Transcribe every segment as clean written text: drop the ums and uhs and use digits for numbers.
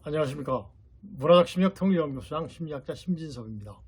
안녕하십니까. 문화적 심리학 통일연구소장 심리학자 심진섭입니다.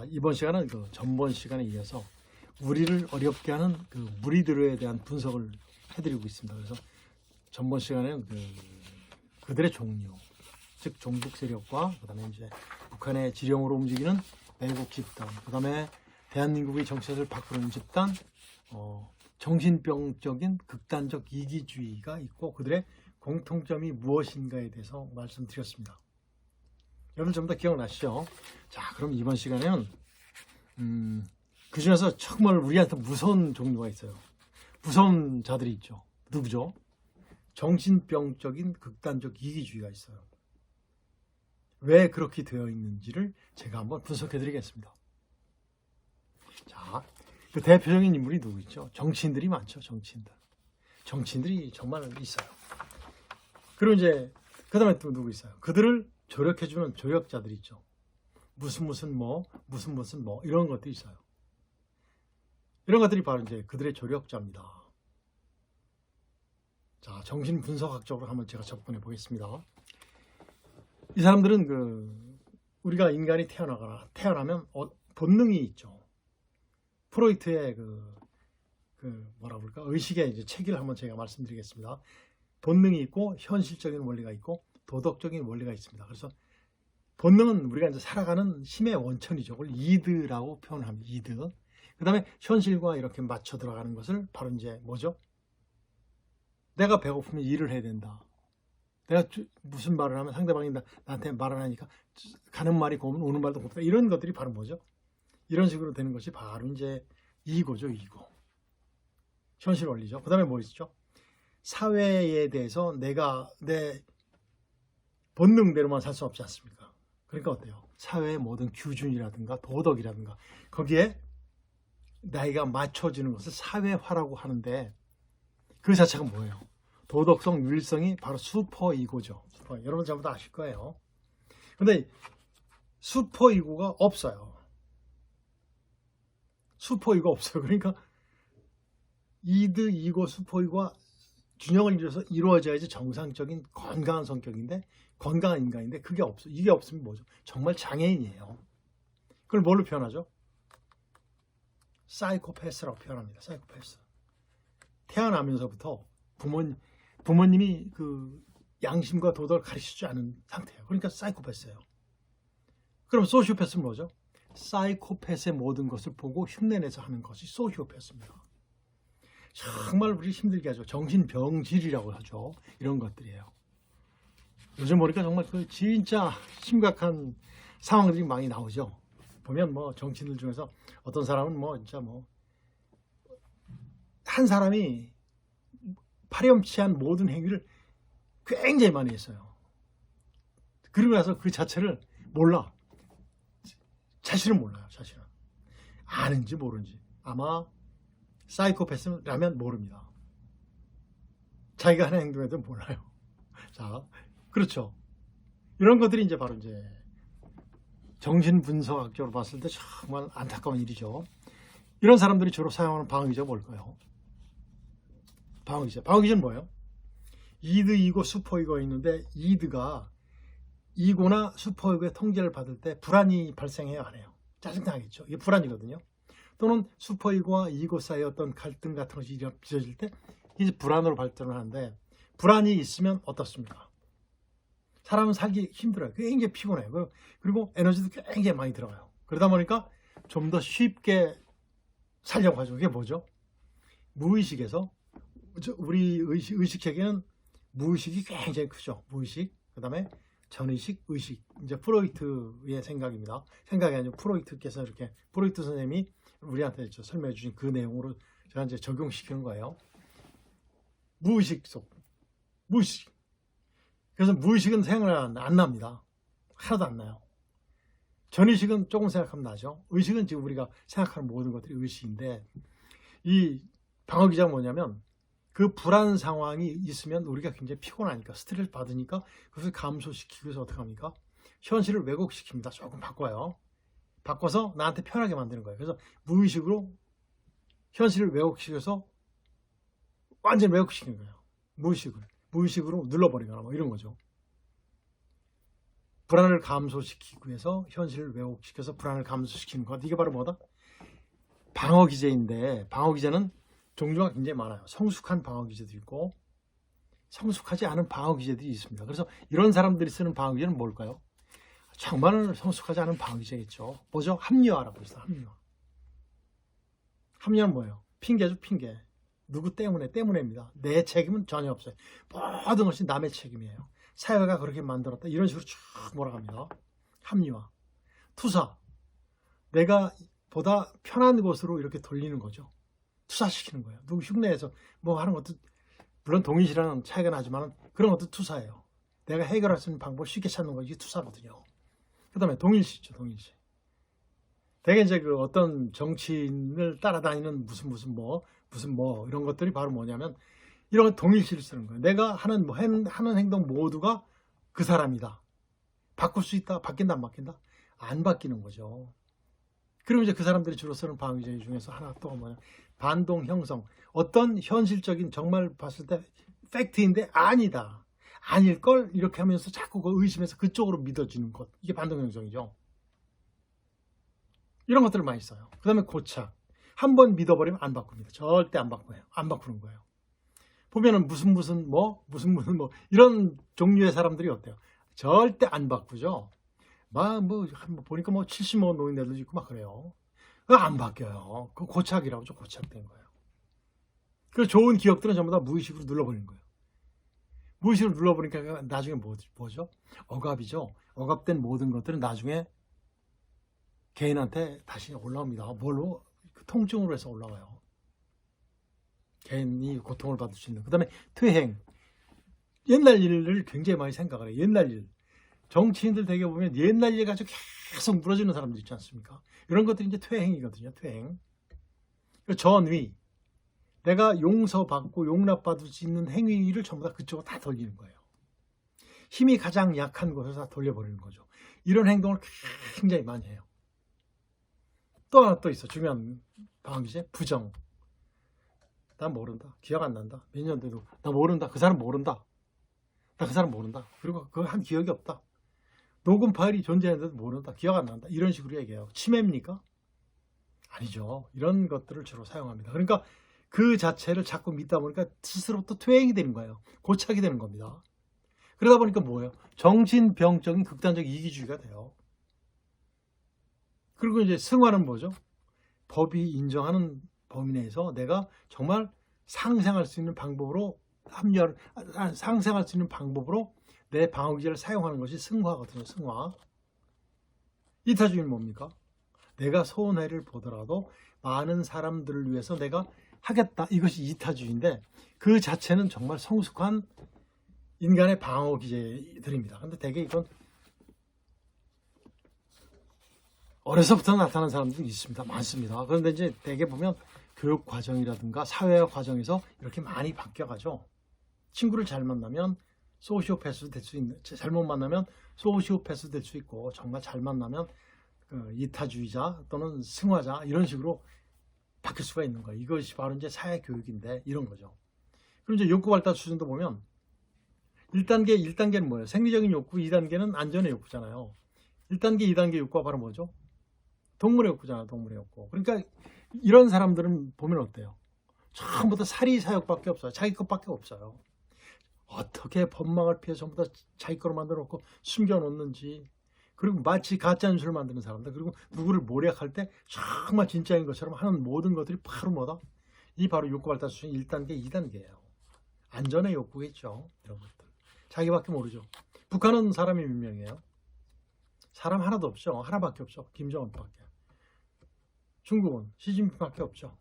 이번 시간은 전번 시간에 이어서 우리를 어렵게 하는 무리들에 대한 분석을 해드리고 있습니다. 그래서 전번 시간에는 그들의 종류, 즉 종북 세력과 그다음에 이제 북한의 지령으로 움직이는 매국 집단, 그다음에 대한민국의 정체를 바꾸는 집단, 정신병적인 극단적 이기주의가 있고 그들의 공통점이 무엇인가에 대해서 말씀드렸습니다. 여러분 전부 다 기억나시죠? 자, 그럼 이번 시간에는 그 중에서 정말 우리한테 무서운 종류가 있어요. 무서운 자들이 있죠. 누구죠? 정신병적인 극단적 이기주의가 있어요. 왜 그렇게 되어 있는지를 제가 한번 분석해 드리겠습니다. 자, 그 대표적인 인물이 누구 있죠? 정치인들이 많죠. 정치인들이 정말 있어요. 그리고 이제 그 다음에 또 누구 있어요? 그들을 조력해주는 조력자들이 있죠. 무슨 이런 것들이 있어요. 이런 것들이 바로 이제 그들의 조력자입니다. 자, 정신 분석학적으로 한번 제가 접근해 보겠습니다. 이 사람들은 우리가 인간이 태어나면 본능이 있죠. 프로이트의 뭐라 그럴까? 의식의 이제 체계를 한번 제가 말씀드리겠습니다. 본능이 있고 현실적인 원리가 있고 도덕적인 원리가 있습니다. 그래서 본능은 우리가 이제 살아가는 힘의 원천이죠. 그걸 이드라고 표현합니다. 이드. 그 다음에 현실과 이렇게 맞춰 들어가는 것을 바로 이제 뭐죠? 내가 배고프면 일을 해야 된다. 내가 무슨 말을 하면 상대방이 나한테 말을 하니까 가는 말이 고우면 오는 말도 곱다. 이런 것들이 바로 뭐죠? 이런 식으로 되는 것이 바로 이제 이고죠. 이고. 현실 원리죠. 그 다음에 뭐 있죠? 사회에 대해서 내가 내 본능대로만 살 수 없지 않습니까? 그러니까 어때요? 사회의 모든 규준이라든가 도덕이라든가 거기에 나이가 맞춰지는 것을 사회화라고 하는데 그 자체가 뭐예요? 도덕성, 윤리성이 바로 슈퍼이고죠. 여러분 전부 다 아실 거예요. 근데 슈퍼이고가 없어요. 슈퍼이고가 없어요. 그러니까 이드, 이고, 슈퍼이고가 균형을 이루어서 이루어져야지 정상적인 건강한 성격인데 건강한 인간인데 그게 없어. 이게 없으면 뭐죠? 정말 장애인이에요. 그걸 뭘로 표현하죠? 사이코패스라고 표현합니다. 사이코패스. 태어나면서부터 부모님이 양심과 도덕을 가르치지 않은 상태예요. 그러니까 사이코패스예요. 그럼 소시오패스는 뭐죠? 사이코패스의 모든 것을 보고 흉내내서 하는 것이 소시오패스입니다. 정말 우리 힘들게 하죠. 정신병질이라고 하죠. 이런 것들이에요. 요즘 보니까 정말 진짜 심각한 상황들이 많이 나오죠. 보면 정치인들 중에서 어떤 사람은 진짜 한 사람이 파렴치한 모든 행위를 굉장히 많이 했어요. 그러고 나서 그 자체를 몰라. 자신은 몰라요. 자신은. 아는지 모르는지. 아마 사이코패스라면 모릅니다. 자기가 하는 행동에도 몰라요. 자, 그렇죠. 이런 것들이 이제 바로 이제 정신분석학적으로 봤을 때 정말 안타까운 일이죠. 이런 사람들이 주로 사용하는 방어기제가 뭘까요? 방어기제는 뭐예요? 이드, 이고, 슈퍼이고가 있는데 이드가 이고나 슈퍼이고의 통제를 받을 때 불안이 발생해요, 안 해요? 짜증나겠죠. 이게 불안이거든요. 또는 슈퍼이고와 이고 사이의 어떤 갈등 같은 것이 빚어질 때 이제 불안으로 발전을 하는데 불안이 있으면 어떻습니까? 사람은 살기 힘들어요. 굉장히 피곤해요. 그리고 에너지도 굉장히 많이 들어가요. 그러다 보니까 좀 더 쉽게 살려고 하죠. 그게 뭐죠? 무의식에서 우리 의식 체계는 무의식이 굉장히 크죠. 무의식, 그 다음에 전의식, 의식. 이제 프로이트의 생각입니다. 생각이 아니고 프로이트께서 이렇게 프로이트 선생님이 우리한테 설명해 주신 그 내용으로 제가 이제 적용시키는 거예요. 무의식. 그래서 무의식은 생각 안 납니다. 하나도 안 나요. 전의식은 조금 생각하면 나죠. 의식은 지금 우리가 생각하는 모든 것들이 의식인데 이 방어기제가 뭐냐면 그 불안 상황이 있으면 우리가 굉장히 피곤하니까 스트레스 받으니까 그것을 감소시키기 위해서 어떻게 합니까? 현실을 왜곡시킵니다. 조금 바꿔서 나한테 편하게 만드는 거예요. 그래서 무의식으로 현실을 왜곡시켜서 완전히 왜곡시키는 거예요. 무의식으로 눌러버리거나 이런 거죠. 불안을 감소시키기 위해서 현실을 왜곡시켜서 불안을 감소시키는 것. 이게 바로 뭐다? 방어기제인데, 방어기제는 종류가 굉장히 많아요. 성숙한 방어기제도 있고 성숙하지 않은 방어기제들이 있습니다. 그래서 이런 사람들이 쓰는 방어기제는 뭘까요? 정말 성숙하지 않은 방어기제겠죠. 뭐죠? 합리화라고 했어요. 합리화. 합리화는 뭐예요? 핑계죠, 핑계. 누구 때문에입니다. 내 책임은 전혀 없어요. 모든 것이 남의 책임이에요. 사회가 그렇게 만들었다. 이런 식으로 쭉 몰아갑니다. 합리화. 투사. 내가 보다 편한 곳으로 이렇게 돌리는 거죠. 투사시키는 거예요. 누구 흉내에서 뭐 하는 것도 물론 동일시랑 차이가 나지만 그런 것도 투사예요. 내가 해결할 수 있는 방법을 쉽게 찾는 거, 이게 투사거든요. 그 다음에 동일시죠. 동일시. 대개 이제 그 어떤 정치인을 따라다니는 무슨 뭐 이런 것들이 바로 뭐냐면 이런 동일시를 쓰는 거예요. 내가 하는 하는 행동 모두가 그 사람이다. 바꿀 수 있다. 바뀐다 안 바뀐다? 안 바뀌는 거죠. 그리고 이제 그 사람들이 주로 쓰는 방어기제 중에서 하나 또 뭐냐, 반동 형성. 어떤 현실적인 정말 봤을 때 팩트인데 아니다. 아닐걸? 이렇게 하면서 자꾸 그 의심해서 그쪽으로 믿어지는 것. 이게 반동 형성이죠. 이런 것들을 많이 써요. 그 다음에 고착. 한번 믿어버리면 안 바꿉니다. 절대 안 바꿔요. 안 바꾸는 거예요. 보면은 무슨 이런 종류의 사람들이 어때요? 절대 안 바꾸죠. 보니까 70뭐 노인네들도 있고 막 그래요. 안 바뀌어요. 그 고착이라고 죠. 고착된 거예요. 그 좋은 기억들은 전부 다 무의식으로 눌러버리는 거예요. 무의식으로 눌러버리니까 나중에 뭐죠? 억압이죠. 억압된 모든 것들은 나중에 개인한테 다시 올라옵니다. 뭘로? 통증으로 해서 올라와요. 개인이 고통을 받을 수 있는. 그 다음에 퇴행. 옛날 일을 굉장히 많이 생각을 해요. 옛날 일. 정치인들 되게 보면 옛날 일 가지고 계속 물어주는 사람들 있지 않습니까? 이런 것들이 이제 퇴행이거든요. 퇴행. 전위. 내가 용서받고 용납받을 수 있는 행위를 전부 다 그쪽으로 다 돌리는 거예요. 힘이 가장 약한 곳에서 다 돌려버리는 거죠. 이런 행동을 굉장히 많이 해요. 또 하나 또 있어. 중요한 방어기제. 부정. 난 모른다. 기억 안 난다. 몇 년 돼도 나 모른다. 그 사람 모른다. 나 그 사람 모른다. 그리고 그거 한 기억이 없다. 녹음 파일이 존재하는데도 모른다. 기억 안 난다. 이런 식으로 얘기해요. 치매입니까? 아니죠. 이런 것들을 주로 사용합니다. 그러니까 그 자체를 자꾸 믿다 보니까 스스로 또 퇴행이 되는 거예요. 고착이 되는 겁니다. 그러다 보니까 뭐예요? 정신병적인 극단적 이기주의가 돼요. 그리고 이제 승화는 뭐죠? 법이 인정하는 범위 내에서 내가 정말 상생할 수 있는 방법으로 상생할 수 있는 방법으로 내 방어기제를 사용하는 것이 승화거든요. 승화. 이타주의는 뭡니까? 내가 손해를 보더라도 많은 사람들을 위해서 내가 하겠다. 이것이 이타주의인데 그 자체는 정말 성숙한 인간의 방어기제들입니다. 근데 대개 이건 어려서부터 나타난 사람들이 있습니다. 많습니다. 그런데 이제 대개 보면 교육 과정이라든가 사회화 과정에서 이렇게 많이 바뀌어가죠. 친구를 잘 만나면 소시오패스 될 수 있는, 잘못 만나면 소시오패스 될 수 있고, 정말 잘 만나면 이타주의자 또는 승화자 이런 식으로 바뀔 수가 있는 거예요. 이것이 바로 이제 사회 교육인데 이런 거죠. 그럼 이제 욕구 발달 수준도 보면 1단계는 뭐예요? 생리적인 욕구, 2단계는 안전의 욕구잖아요. 1단계, 2단계 욕구가 바로 뭐죠? 동물의 욕구잖아요. 동물의 욕구. 그러니까 이런 사람들은 보면 어때요? 전부 다 사리사욕밖에 없어요. 자기 것밖에 없어요. 어떻게 법망을 피해서 전부 다 자기 거로 만들어 놓고 숨겨놓는지. 그리고 마치 가짜뉴스를 만드는 사람들. 그리고 누구를 모략할 때 정말 진짜인 것처럼 하는 모든 것들이 바로 뭐다? 이 바로 욕구 발달 수준 1단계, 2단계예요. 안전의 욕구겠죠. 이런 것들. 자기밖에 모르죠. 북한은 사람이 몇 명이에요? 사람 하나도 없죠. 하나밖에 없죠. 김정은밖에. 중국은 시진핑밖에 없죠.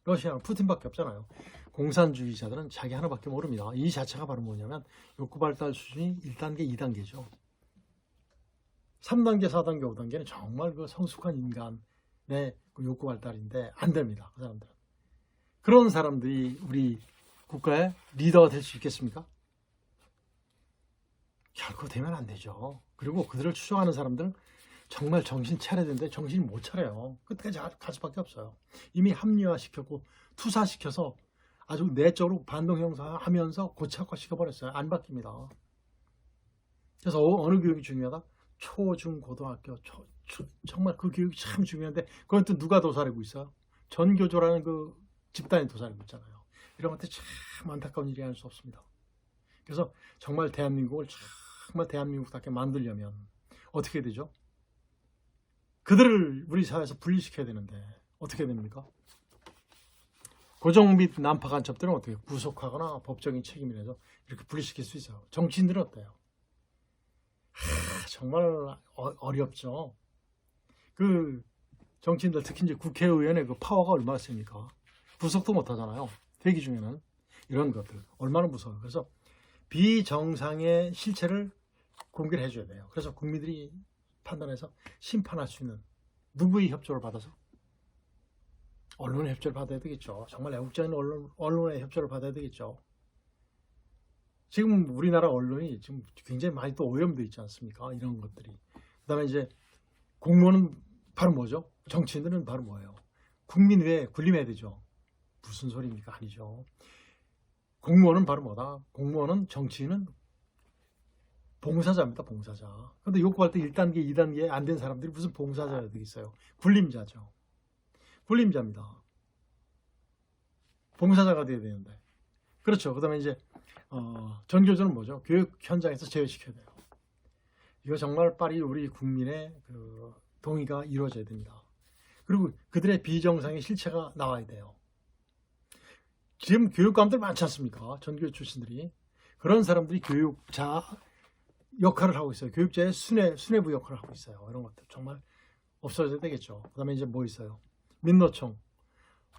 러시아는 푸틴밖에 없잖아요. 공산주의자들은 자기 하나밖에 모릅니다. 이 자체가 바로 뭐냐면 욕구 발달 수준이 1단계, 2단계죠. 3단계, 4단계, 5단계는 정말 그 성숙한 인간의 그 욕구 발달인데 안 됩니다. 그 사람들은. 그런 사람들이 우리 국가의 리더가 될 수 있겠습니까? 결코 되면 안 되죠. 그리고 그들을 추종하는 사람들은 정말 정신 차려야 되는데 정신이 못 차려요. 끝까지 갈 수밖에 없어요. 이미 합리화시켰고 투사시켜서 아주 내적으로 반동 형성하면서 고착화시켜버렸어요. 안 바뀝니다. 그래서 어느 교육이 중요하다? 초, 중, 고등학교, 정말 그 교육이 참 중요한데 그건 또 누가 도사리고 있어요? 전교조라는 그 집단이 도사리고 있잖아요. 이런 것들이 참 안타까운 일이 아닐 수 없습니다. 그래서 정말 대한민국을 정말 대한민국답게 만들려면 어떻게 되죠? 그들을 우리 사회에서 분리시켜야 되는데 어떻게 됩니까? 고정 및 난파 간첩들은 어떻게 구속하거나 법적인 책임을 해서 이렇게 분리시킬 수 있어요. 정치인들은 어때요? 정말 어렵죠. 그 정치인들 특히 이제 국회의원의 그 파워가 얼마나 셉니까? 구속도 못 하잖아요. 대기 중에는 이런 것들 얼마나 무서워요. 그래서 비정상의 실체를 공개를 해줘야 돼요. 그래서 국민들이 판단해서 심판할 수 있는 누구의 협조를 받아서 언론의 협조를 받아야 되겠죠. 정말 애국자인 언론의 협조를 받아야 되겠죠. 지금 우리나라 언론이 지금 굉장히 많이 또 오염되어 있지 않습니까? 이런 것들이. 그다음에 이제 공무원은 바로 뭐죠? 정치인들은 바로 뭐예요? 국민 외에 군림해야 되죠. 무슨 소리입니까? 아니죠. 공무원은 바로 뭐다? 공무원은 정치인은 봉사자입니다. 봉사자. 그런데 요구할 때 1단계, 2단계 안 된 사람들이 무슨 봉사자가 되겠어요? 군림자죠. 군림자입니다. 봉사자가 돼야 되는데. 그렇죠. 그 다음에 이제 전교조는 뭐죠? 교육 현장에서 제외시켜야 돼요. 이거 정말 빨리 우리 국민의 그 동의가 이루어져야 됩니다. 그리고 그들의 비정상의 실체가 나와야 돼요. 지금 교육감들 많지 않습니까? 전교조 출신들이. 그런 사람들이 교육자 역할을 하고 있어요. 교육자의 수뇌부 역할을 하고 있어요. 이런 것들 정말 없어져야 되겠죠. 그 다음에 이제 뭐 있어요? 민노총.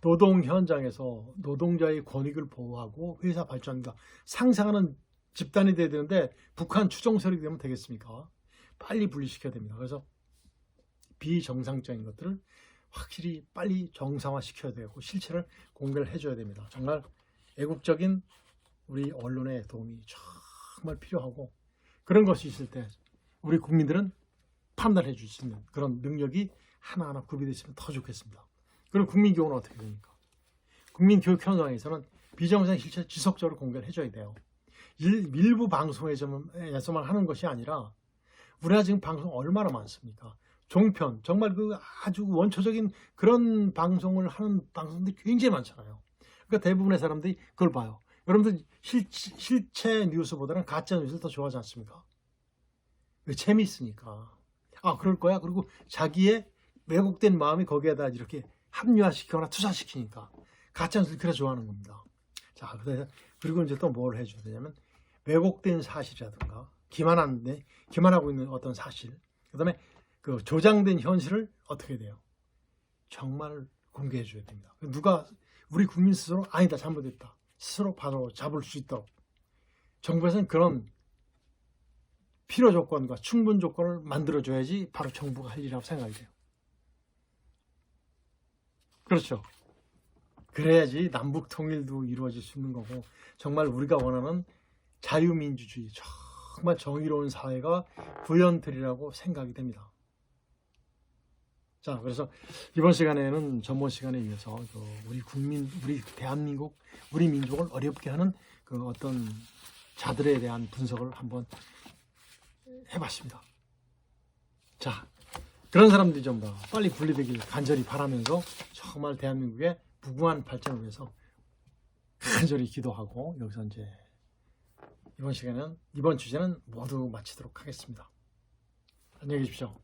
노동 현장에서 노동자의 권익을 보호하고 회사 발전과 상생하는 집단이 돼야 되는데 북한 추종 세력이 되면 되겠습니까? 빨리 분리시켜야 됩니다. 그래서 비정상적인 것들을 확실히 빨리 정상화시켜야 되고 실체를 공개를 해줘야 됩니다. 정말 애국적인 우리 언론의 도움이 정말 필요하고 그런 것이 있을 때 우리 국민들은 판단해 줄 수 있는 그런 능력이 하나하나 구비되어 있으면 더 좋겠습니다. 그럼 국민교육은 어떻게 됩니까? 국민교육 현장에서는 비정상 실체 지속적으로 공개를 해줘야 돼요. 일부 방송에서만 하는 것이 아니라 우리가 지금 방송 얼마나 많습니까? 종편, 정말 그 아주 원초적인 그런 방송을 하는 방송들이 굉장히 많잖아요. 그러니까 대부분의 사람들이 그걸 봐요. 여러분들 실체 뉴스보다는 가짜 뉴스를 더 좋아하지 않습니까? 재미있으니까. 아, 그럴 거야? 그리고 자기의 왜곡된 마음이 거기에다 이렇게 합리화시키거나 투사시키니까 가짜 뉴스를 그래 좋아하는 겁니다. 자, 그리고 이제 또 뭘 해줘야 되냐면 왜곡된 사실이라든가 기만하고 있는 어떤 사실, 그다음에 그 조장된 현실을 어떻게 돼요? 정말 공개해 줘야 됩니다. 누가 우리 국민 스스로 아니다 잘못했다 스스로 바로 잡을 수 있도록 정부에서는 그런 필요 조건과 충분 조건을 만들어줘야지 바로 정부가 할 일이라고 생각이 돼요. 그렇죠. 그래야지 남북 통일도 이루어질 수 있는 거고 정말 우리가 원하는 자유민주주의 정말 정의로운 사회가 구현되리라고 생각이 됩니다. 자, 그래서 이번 시간에는 전번 시간에 이어서 우리 국민, 우리 대한민국, 우리 민족을 어렵게 하는 그 어떤 자들에 대한 분석을 한번 해봤습니다. 자, 그런 사람들이 좀 더 빨리 분리되길 간절히 바라면서 정말 대한민국의 무궁한 발전을 위해서 간절히 기도하고 여기서 이제 이번 주제는 모두 마치도록 하겠습니다. 안녕히 계십시오.